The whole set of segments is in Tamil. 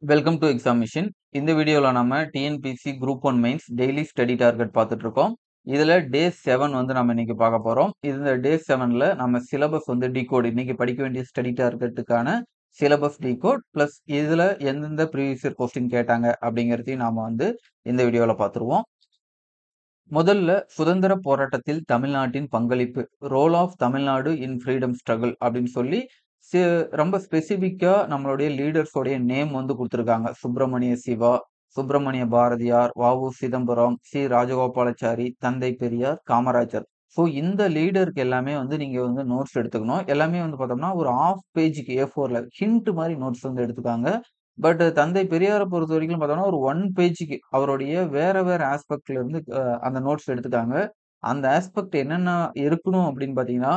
Welcome to exam machine. இந்த வீடியோல நம்ம TNPSC group 1 mains daily study target பார்த்துட்டு இருக்கோம். இதுல டே 7 வந்து நம்ம இன்னைக்கு பார்க்க போறோம். இந்த டே 7ல நம்ம சிலபஸ் வந்து டிகோட் இன்னைக்கு படிக்க வேண்டிய ஸ்டடி டார்கெட்டுக்கான சிலபஸ் டிகோட் பிளஸ் இதுல எந்தெந்த ப்ரீவியஸ் இயர் கொஸ்டின் கேட்டாங்க அப்படிங்கிறதையும் நாம வந்து இந்த வீடியோல பார்த்துருவோம். முதல்ல சுதந்திர போராட்டத்தில் தமிழ்நாட்டின் பங்களிப்பு role of Tamil Nadu in freedom struggle அப்படின்னு சொல்லி சி- ரொம்ப ஸ்பெசிபிக்கா நம்மளுடைய லீடர்ஸோடைய நேம் வந்து கொடுத்துருக்காங்க. சுப்பிரமணிய சிவா, சுப்பிரமணிய பாரதியார், வ.உ. சிதம்பரம், சி ராஜகோபாலாச்சாரி, தந்தை பெரியார், காமராஜர். ஸோ இந்த லீடருக்கு எல்லாமே வந்து நீங்க வந்து நோட்ஸ் எடுத்துக்கணும். எல்லாமே வந்து பார்த்தோம்னா ஒரு ஆஃப் பேஜுக்கு A4ல ஹிண்ட் மாதிரி நோட்ஸ் வந்து எடுத்துக்காங்க. பட் தந்தை பெரியார பொறுத்தவரைக்கும் பார்த்தோம்னா, ஒரு 1 பேஜுக்கு அவருடைய வேற வேற ஆஸ்பெக்ட்ல இருந்து அந்த நோட்ஸ் எடுத்துக்காங்க. அந்த ஆஸ்பெக்ட் என்னென்ன இருக்கணும் அப்படின்னு பார்த்தீங்கன்னா,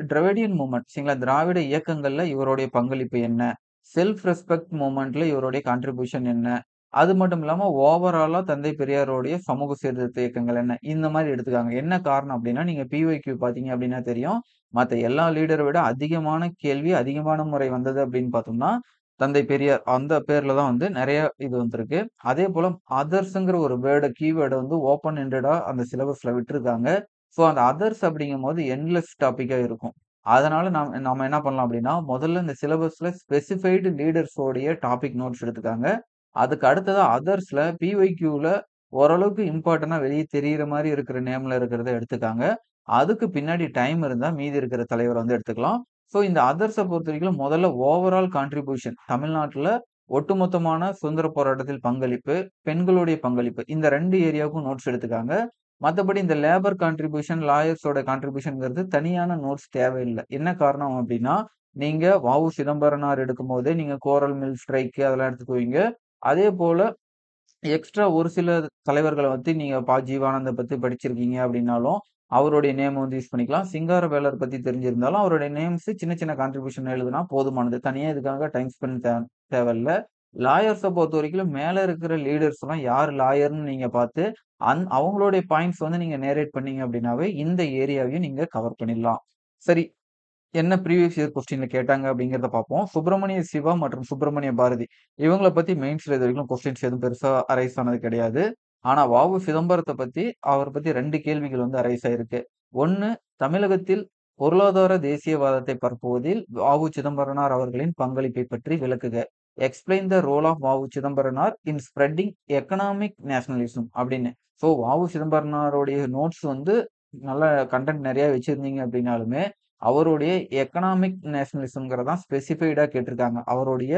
திராவிடியன் மூவ்மெண்ட் சரிங்களா? திராவிட இயக்கங்கள்ல இவருடைய பங்களிப்பு என்ன? செல்ஃப் ரெஸ்பெக்ட் மூவ்மெண்ட்ல இவருடைய கான்ட்ரிபியூஷன் என்ன? அது மட்டும் இல்லாம ஓவராலா தந்தை பெரியாருடைய சமூக சீர்திருத்த இயக்கங்கள் என்ன? இந்த மாரி எடுத்துக்காங்க. என்ன காரணம் அப்படின்னா, நீங்க பிஒய்க்யூ பார்த்தீங்க அப்படின்னா தெரியும். மத்த எல்லா லீடர விட அதிகமான கேள்வி, அதிகமான முறை வந்தது அப்படின்னு பார்த்தோம்னா, தந்தை பெரியார் அந்த பேர்ல தான் வந்து நெறைய இது வந்திருக்கு. அதேபோல அதர்ஸ்ங்கிற ஒரு கீவேர்ட வந்து ஓப்பன் எண்டடா அந்த சிலபஸ்ல விட்டுருக்காங்க. ஸோ அந்த அதர்ஸ் அப்படிங்கும்போது எண்ட்லெஸ் டாபிக்கா இருக்கும். அதனால நாம என்ன பண்ணலாம் அப்படின்னா, முதல்ல இந்த சிலபஸ்ல ஸ்பெசிஃபைடு லீடர்ஸோடைய டாபிக் நோட்ஸ் எடுத்துக்காங்க. அதுக்கு அடுத்ததா அதர்ஸ்ல பிஒய்க்யூல ஓரளவுக்கு இம்பார்ட்டன்ட்டா வெளிய தெரியிற மாரி இருக்கிற நேம்ல இருக்கிறத எடுத்துக்காங்க. அதுக்கு பின்னாடி டைம் இருந்தா மீதி இருக்கிற தலைவர வந்து எடுத்துக்கலாம். ஸோ இந்த அதர்ஸ பொறுத்தவரைக்கும் முதல்ல ஓவரால் கான்ட்ரிபியூஷன் தமிழ்நாட்டுல ஒட்டுமொத்தமான சுதந்திர போராட்டத்தில் பங்களிப்பு, பெண்களுடைய பங்களிப்பு இந்த 2 ஏரியாவுக்கும் நோட்ஸ் எடுத்துக்காங்க. மத்தபடி இந்த லேபர் கான்ட்ரிபியூஷன், லாயர்ஸோட கான்ட்ரிபியூஷன்ங்கிறது தனியான நோட்ஸ் தேவையில்ல. என்ன காரணம் அப்டின்னா, நீங்க வ.உ. சிதம்பரனார் எடுக்கும்போதே நீங்க கோரல் மில் ஸ்ட்ரைக் அதெல்லாம் எடுத்துக்குவீங்க. அதேபோல எக்ஸ்ட்ரா ஒரு சில தலைவர்கள வந்து நீங்க ஜீவானந்த பத்தி படிச்சிருக்கீங்க அப்படின்னாலும், அவருடைய நேம் வந்து யூஸ் பண்ணிக்கலாம். சிங்காரவேலர் பத்தி தெரிஞ்சிருந்தாலும், அவருடைய நேம்ஸ் சின்ன சின்ன கான்ட்ரிபியூஷன் எழுதுனா போதுமானது. தனியா இதுக்காக டைம் ஸ்பெண்ட் தேவையில்ல. லாயர்ஸ பொறுத்தவரைக்கும் மேல இருக்கிற லீடர்ஸ்லாம் யார் லாயர்ன்னு நீங்க பார்த்து, அவங்களுடைய பாயிண்ட்ஸ் வந்து நீங்க நேரேட் பண்ணீங்க அப்படின்னாவே, இந்த ஏரியாவையும் நீங்க கவர் பண்ணிடலாம். சரி. என்ன ப்ரீவியஸ் இயர் கொஸ்டின்ல கேட்டாங்க அப்படிங்கிறத பார்ப்போம். சுப்பிரமணிய சிவா மற்றும் சுப்பிரமணிய பாரதி இவங்கள பத்தி மெயின்ஸ்ல இதுவரைக்கும் கொஸ்டின்ஸ் எதுவும் பெருசா அரைஸ் ஆனது கிடையாது. ஆனா வ.உ. சிதம்பரத்த பத்தி அவர பத்தி 2 கேள்விகள் வந்து அரைஸ் ஆயிருக்கு. 1 தமிழகத்தில் பொருளாதார தேசியவாதத்தை பரப்புவதில் வ.உ. சிதம்பரனார் அவர்களின் பங்களிப்பை பற்றி விளக்குக. Explain the role of V O. Chidambaranar in spreading economic nationalism அப்படின்னு. ஸோ வ.உ. சிதம்பரனாருடைய நோட்ஸ் வந்து நல்ல கன்டென்ட் நெறைய வச்சிருந்தீங்க அப்படின்னாலுமே அவருடைய எக்கனாமிக் நேஷனலிசம்ங்கிறதான் ஸ்பெசிஃபைடா கேட்டிருக்காங்க. அவருடைய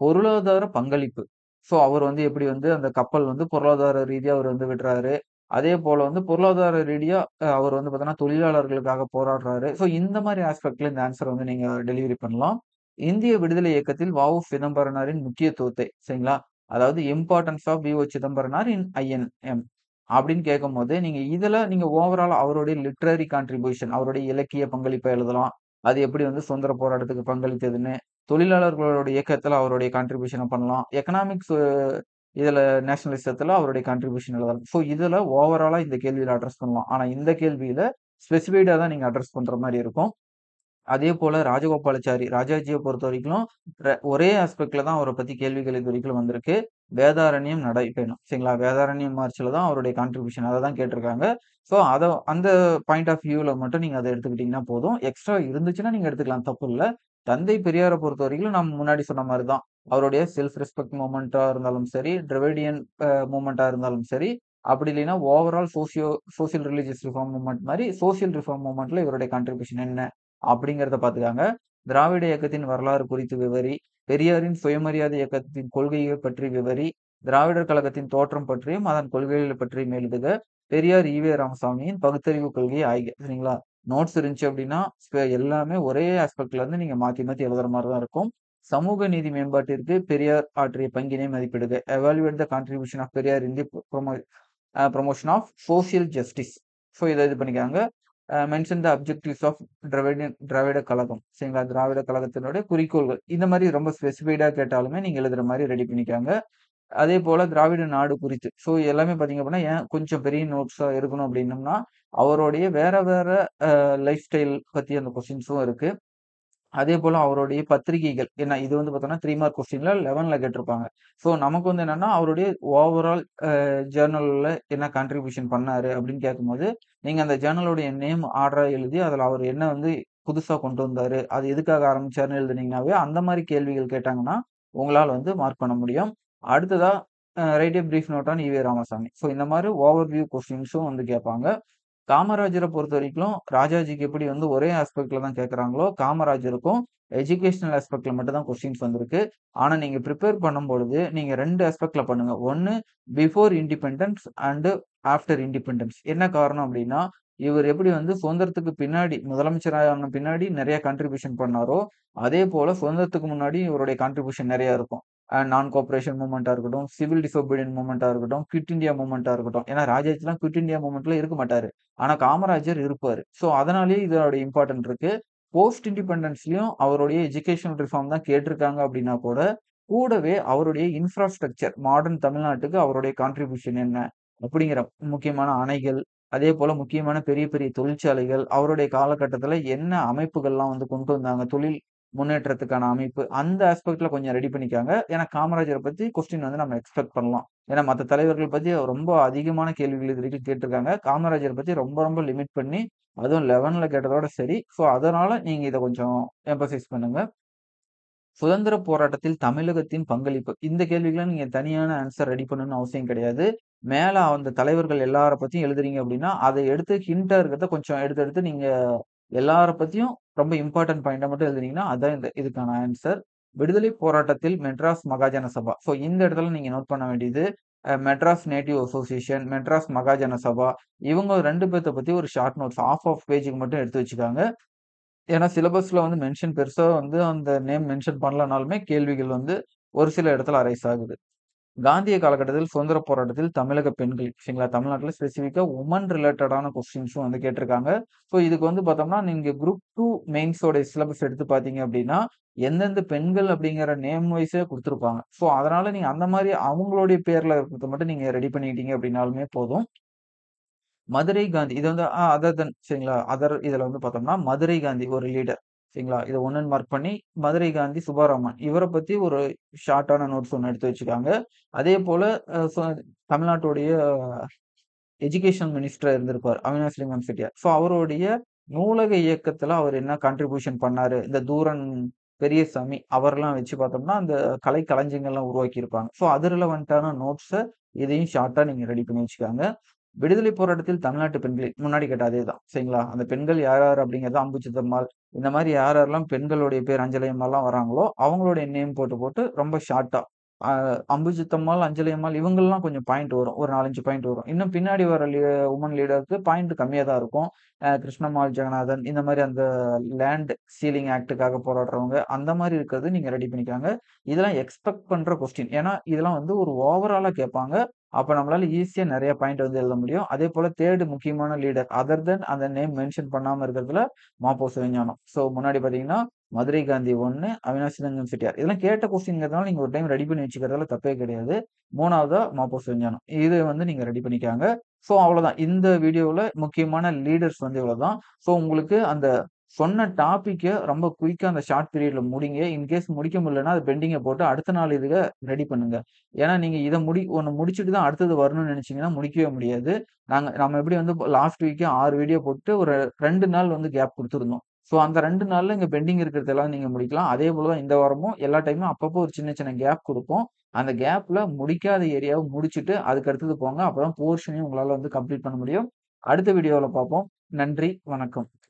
பொருளாதார பங்களிப்பு. ஸோ அவர் வந்து எப்படி வந்து அந்த கப்பல் வந்து பொருளாதார ரீதியா அவர் வந்து விடுறாரு. அதே போல வந்து பொருளாதார ரீதியா அவர் வந்து பார்த்தீங்கன்னா, தொழிலாளர்களுக்காக போராடுறாரு. ஸோ இந்த மாரி ஆஸ்பெக்ட்ல இந்த ஆன்ஸர் வந்து நீங்க டெலிவரி பண்ணலாம். இந்திய விடுதலை இயக்கத்தில் வ.உ. சிதம்பரனாரின் முக்கியத்துவத்தை சரிங்களா? அதாவது importance of V O. Chidambaranar in INM. அப்படின்னு கேட்கும்போது, நீங்க இதுல நீங்க ஓவரால் அவருடைய லிட்ரரி கான்ட்ரிபியூஷன் அவருடைய இலக்கிய பங்களிப்ப எழுதலாம். அது எப்படி வந்து சுதந்திர போராட்டத்துக்கு பங்களித்ததுன்னு, தொழிலாளர்களோட இயக்கத்துல அவருடைய கான்ட்ரிபியூஷன பண்ணலாம். எக்கனாமிக்ஸ் இதுல நேஷனலிசத்துல அவருடைய கான்ட்ரிபியூஷன் எழுதலாம். ஸோ இதுல ஓவராலா இந்த கேள்வியில அட்ரஸ் பண்ணலாம். ஆனா இந்த கேள்வியில ஸ்பெசிஃபைடா தான் நீங்க அட்ரஸ் பண்ற மாரி இருக்கும். அதேபோல ராஜகோபாலாச்சாரி, ராஜாஜிய பொறுத்தவரைக்கும் ஒரே ஆஸ்பெக்ட்ல தான் அவர பத்தி கேள்விகள் இதுவரைக்கும் வந்திருக்கு. வேதாரண்யம் நடைபயணம். சரிங்களா? வேதாரண்யம் மார்ச்ல தான் அவருடைய கான்ட்ரிபியூஷன் அத தான் கேட்டிருக்காங்க. ஸோ அந்த பாயிண்ட் ஆஃப் வியூல மட்டும் நீங்க அத எடுத்துக்கிட்டீங்கன்னா போதும். எக்ஸ்ட்ரா இருந்துச்சுன்னா நீங்க எடுத்துக்கலாம் தப்பு இல்ல. தந்தை பெரியார பொறுத்தவரைக்கும் நம்ம முன்னாடி சொன்ன மாரி தான். அவருடைய செல்ஃப் ரெஸ்பெக்ட் மூவ்மெண்ட்டா இருந்தாலும் சரி, திராவிடியன் மூவ்மெண்ட்டா இருந்தாலும் சரி, அப்படி இல்லைன்னா overall social religious reform movement மாரி சோசியல் ரிஃபார்ம் மூவ்மெண்ட்ல இவருடைய கான்ட்ரிபியூஷன் என்ன? அப்படிங்கிறத பார்த்துக்காங்க. திராவிட இயக்கத்தின் வரலாறு குறித்து விவரி, பெரியாரின் சுயமரியாதை இயக்கத்தின் கொள்கைகள் பற்றி விவரி, திராவிடர் கழகத்தின் தோற்றம் பற்றியும், அதன் கொள்கைகள் பற்றியும் எழுதுக. பெரியார் ஈ.வே. ராமசாமியின் பகுத்தறிவு கொள்கையை ஆய்க. சரிங்களா? நோட்ஸ் இருந்துச்சு அப்படின்னா, எல்லாமே ஒரே ஆஸ்பெக்ட்ல இருந்து நீங்க மாத்தி மாத்தி எழுதுற மாரி தான் இருக்கும். சமூக நீதி மேம்பாட்டிற்கு பெரியார் ஆற்றிய பங்கினை மதிப்பிடுக. Evaluate the contribution of Periyar in the promotion of social justice. So இத இது பண்ணிக்காங்க. Mention the objectives of Dravida Kazhagam. சரிங்களா? திராவிட கழகத்தினுடைய குறிக்கோள்கள். இந்த மாரி ரொம்ப ஸ்பெசிஃபைடா கேட்டாலுமே நீங்க எழுதுற மாரி ரெடி பண்ணிக்கங்க. அதேபோல திராவிட நாடு குறித்து. ஸோ எல்லாமே பார்த்தீங்க அப்படின்னா, ஏன் கொஞ்சம் பெரிய நோட்ஸா இருக்கணும் அப்படின்னம்னா, அவருடைய வேற வேற லைஃப் ஸ்டைல் பத்தி அந்த கொஸ்டின்ஸும் இருக்கு. அதேபோல அவருடைய பத்திரிகைகள் என்ன இது வந்து பார்த்தோம்னா 3 மார்க் கொஸ்டின்ல 11ல கேட்டிருப்பாங்க. ஸோ நமக்கு வந்து என்னன்னா, அவருடைய ஓவரால் ஜர்னல்ல என்ன கான்ட்ரிபியூஷன் பண்ணாரு அப்படின்னு கேட்கும்போது, நீங்க அந்த ஜர்னலுடைய நேம் ஆர்டரா எழுதி, அதில அவர் என்ன வந்து புதுசா கொண்டு வந்தாரு, அது எதுக்காக ஆரம்பிச்சாருன்னு எழுதுனீங்கனாவே, அந்த மாரி கேள்விகள் கேட்டாங்கன்னா, உங்களால வந்து மார்க் பண்ண முடியும். அடுத்ததா write a brief note on E V Ramasamy. So இந்த மாரி ஓவர்வியூ கொஸ்டின்ஸும் வந்து கேட்பாங்க. காமராஜர பொறுத்தவரைக்கும், ராஜாஜிக்கு எப்படி வந்து ஒரே ஆஸ்பெக்ட்ல தான் கேட்கறாங்களோ, காமராஜருக்கும் எஜுகேஷனல் ஆஸ்பெக்ட்ல மட்டும் தான் கொஸ்டின்ஸ் வந்திருக்கு. ஆனா, நீங்க பிரிப்பேர் பண்ணும்பொழுது, நீங்க 2 ஆஸ்பெக்ட்ல பண்ணுங்க. ஒண்ணு before independence and after independence. என்ன காரணம் அப்படின்னா, இவர் எப்படி வந்து சுதந்திரத்துக்கு பின்னாடி முதலமைச்சர் ஆன பின்னாடி நெறைய கான்ட்ரிபியூஷன் பண்ணாரோ, அதே போல சுதந்திரத்துக்கு முன்னாடி இவருடைய கான்ட்ரிபியூஷன் நெறைய இருக்கும். நான் கோஆப்பரேஷன் மூவ்மெண்ட்டா இருக்கட்டும், சிவில் டிசோபீடியன்ட் மூவ்மெண்ட்டா இருக்கட்டும், குவிட் இண்டியா மூவ்மெண்ட்டா இருக்கட்டும். ஏன்னா, ராஜாஜிலாம் குவிட் இண்டியா மூவ்மெண்ட்ல இருக்க மாட்டாரு. ஆனா காமராஜர் இருப்பாரு. ஸோ அதனாலேயே இதோட இம்பார்ட்டன்ட் இருக்கு. போஸ்ட் இண்டிபெண்டன்ஸ்லயும் அவருடைய எஜுகேஷனல் ரிஃபார்ம் தான் கேட்டிருக்காங்க அப்படின்னா கூட, கூடவே அவருடைய இன்ஃப்ராஸ்ட்ரக்சர் மாடர்ன் தமிழ்நாட்டுக்கு அவருடைய கான்ட்ரிபியூஷன் என்ன? அப்படிங்கிற முக்கியமான அணைகள், அதேபோல முக்கியமான பெரிய பெரிய தொழிற்சாலைகள், அவருடைய காலகட்டத்தில என்ன அமைப்புகள்லாம் வந்து கொண்டு வந்தாங்க? தொழில் முன்னேற்றத்துக்கான அமைப்பு. அந்த ஆஸ்பெக்ட்ல கொஞ்சம் ரெடி பண்ணிக்கங்க. ஏன்னா காமராஜர பத்தி கொஸ்டின் வந்து நம்ம எக்ஸ்பெக்ட் பண்ணலாம். ஏன்னா மத்த தலைவர்கள் பத்தி ரொம்ப அதிகமான கேள்விகள் இதுவரைக்கும் கேட்டிருக்காங்க. காமராஜர் பத்தி ரொம்ப ரொம்ப லிமிட் பண்ணி, அதுவும் 11ல கேட்டதோட சரி. ஸோ அதனால நீங்க இத கொஞ்சம் எம்பசைஸ் பண்ணுங்க. சுதந்திர போராட்டத்தில் தமிழகத்தின் பங்களிப்பு. இந்த கேள்விக்கெல்லாம் நீங்க தனியான ஆன்ஸர் ரெடி பண்ணணும்னு அவசியம் கிடையாது. மேல அந்த தலைவர்கள் எல்லார பத்தியும் எழுதுறீங்க அப்படின்னா, அத எடுத்து ஹின்ட்டா இருக்கிறத கொஞ்சம் எடுத்து எடுத்து நீங்க எல்லார பத்தியும் ரொம்ப இம்பார்ட்டன்ட் பாயிண்ட்ட மட்டும் எழுதுனீங்கன்னா, அதான் இதுக்கான ஆன்ஸர். விடுதலை போராட்டத்தில் மெட்ராஸ் மகாஜன சபா. ஸோ இந்த இடத்துல நீங்க நோட் பண்ண வேண்டியது, மெட்ராஸ் நேட்டிவ் அசோசியேஷன், மெட்ராஸ் மகாஜன சபா இவங்க 2 பேத்த பத்தி ஒரு ஷார்ட் நோட்ஸ் ஆஃப் பேஜுக்கு மட்டும் எடுத்து வச்சுக்கங்க. ஏன்னா சிலபஸ்ல வந்து மென்ஷன் பெருசா வந்து அந்த நேம் மென்ஷன் பண்ணலனாலுமே கேள்விகள் வந்து ஒரு சில இடத்துல அரைஸ் ஆகுது. காந்திய காலகட்டத்தில் சுதந்திர போராட்டத்தில் தமிழக பெண்கள் சரிங்களா? தமிழ்நாட்டுல ஸ்பெசிஃபிக்கா உமன் ரிலேட்டடான கொஸ்டின்ஸும் வந்து கேட்டிருக்காங்க. ஸோ இதுக்கு வந்து பார்த்தோம்னா, நீங்க குரூப் 2 மெயின்ஸோட சிலபஸ் எடுத்து பார்த்தீங்க அப்படின்னா, எந்தெந்த பெண்கள் அப்படிங்கிற நேம் வைஸே குடுத்துருப்பாங்க. ஸோ அதனால நீங்க அந்த மாரி அவங்களுடைய பேர்ல இருக்கிறத மட்டும் நீங்க ரெடி பண்ணிக்கிட்டீங்க அப்படின்னாலுமே போதும். மதுரை காந்தி. இது வந்து அதர் தென் சரிங்களா? இதுல வந்து பார்த்தோம்னா, மதுரை காந்தி ஒரு லீடர். சரிங்களா? இத 1ன்னு மார்க் பண்ணி, மதுரை காந்தி சுப்பாராமன். இவர பத்தி ஒரு ஷார்ட்டான நோட்ஸ் ஒண்ணு எடுத்து வச்சுக்கங்க. அதேபோல அ ச தமிழ்நாட்டுடைய எஜுகேஷன் மினிஸ்டரா இருந்திருப்பார். அவினாஷ் லிங்கம் செட்டியார். ஸோ அவருடைய நூலக இயக்கத்துல அவர் என்ன கான்ட்ரிபியூஷன் பண்ணாரு? இந்த தூரன் பெரியசாமி அவரெல்லாம் வச்சு பார்த்தோம்னா, அந்த கலை களஞ்சியங்கள்லாம் உருவாக்கியிருப்பாங்க. ஸோ அது ரிலவன்ட்டான நோட்ஸ இதையும் ஷார்ட்டா நீங்க ரெடி பண்ணி வச்சுக்கங்க. விடுதலை போராட்டத்தில் தமிழ்நாட்டு பெண்களை முன்னாடி கேட்ட அதே தான். சரிங்களா? அந்த பெண்கள் யார் யார் அப்படிங்கிறத அம்புஜித்தம்மாள், இந்த மாரி யார் யாரெல்லாம் பெண்களுடைய பேர் அஞ்சலை அம்மாள்லாம் வராங்களோ, அவங்களுடைய நேம் போட்டு போட்டு ரொம்ப ஷார்ட்டா அ அம்புஜித்தம்மாள், அஞ்சலை அம்மாள் இவங்கலாம் கொஞ்சம் பாயிண்ட் வரும். ஒரு 4, 5 பாயிண்ட் வரும். இன்னும் பின்னாடி வர வுமன் லீடருக்கு பாயிண்ட் கம்மியா தான் இருக்கும். கிருஷ்ணம்மாள் ஜெகநாதன் இந்த மாரி அந்த லேண்ட் சீலிங் ஆக்ட்க்காக போராடுறவங்க, அந்த மாரி இருக்கிறது நீங்க ரெடி பண்ணிக்கங்க. இதெல்லாம் எக்ஸ்பெக்ட் பண்ற கொஸ்டின். ஏன்னா, இதெல்லாம் வந்து ஒரு ஓவராலா கேட்பாங்க. அப்ப நம்மளால ஈஸியா நெறைய பாயிண்ட் வந்து எழுத முடியும். அதேபோல 3 முக்கியமான லீடர் அதர் தென் அந்த நேம் மென்ஷன் பண்ணாம இருக்கிறதுல ம.பொ. சிவஞானம். ஸோ முன்னாடி பார்த்தீங்கன்னா, மதுரை காந்தி 1, அவினாசி லிங்கம் செட்டியார். இதெல்லாம் கேட்ட கொஸ்டின்ங்கிறதுனால நீங்க ஒரு டைம் ரெடி பண்ணி வச்சுக்கிறதுல தப்பே கிடையாது. 3வதா ம.பொ. சிவஞானம். இது வந்து நீங்க ரெடி பண்ணிக்கங்க. ஸோ அவ்வளோதான். இந்த வீடியோல முக்கியமான லீடர்ஸ் வந்து இவ்வளோதான். ஸோ உங்களுக்கு அந்த சொன்ன டாபிக்க ரொம்ப குயிக்கா அந்த ஷார்ட் பீரியட்ல முடிங்க. இன்கேஸ் முடிக்க முடியலன்னா, அது பெண்டிங்க போட்டு அடுத்த நாள் இதுக ரெடி பண்ணுங்க. ஏன்னா, நீங்க இத ஒண்ணு முடிச்சுட்டு தான் அடுத்தது வரணும்னு நெனச்சீங்கன்னா, முடிக்கவே முடியாது. நம்ம எப்படி வந்து லாஸ்ட் வீக்கே 6 வீடியோ போட்டு ஒரு 2 நாள் வந்து கேப் குடுத்துருந்தோம். ஸோ, அந்த 2 நாள்ல இங்க பெண்டிங் இருக்கிறதெல்லாம் நீங்க முடிக்கலாம். அதே போல தான் இந்த வாரமும் எல்லா டைமும் அப்பப்போ ஒரு சின்ன சின்ன கேப் குடுப்போம். அந்த கேப்ல முடிக்காத ஏரியாவ முடிச்சுட்டு, அதுக்கு அடுத்தது போங்க. அப்பதான் போர்ஷனையும் உங்களால வந்து கம்ப்ளீட் பண்ண முடியும். அடுத்த வீடியோல பார்ப்போம். நன்றி, வணக்கம்.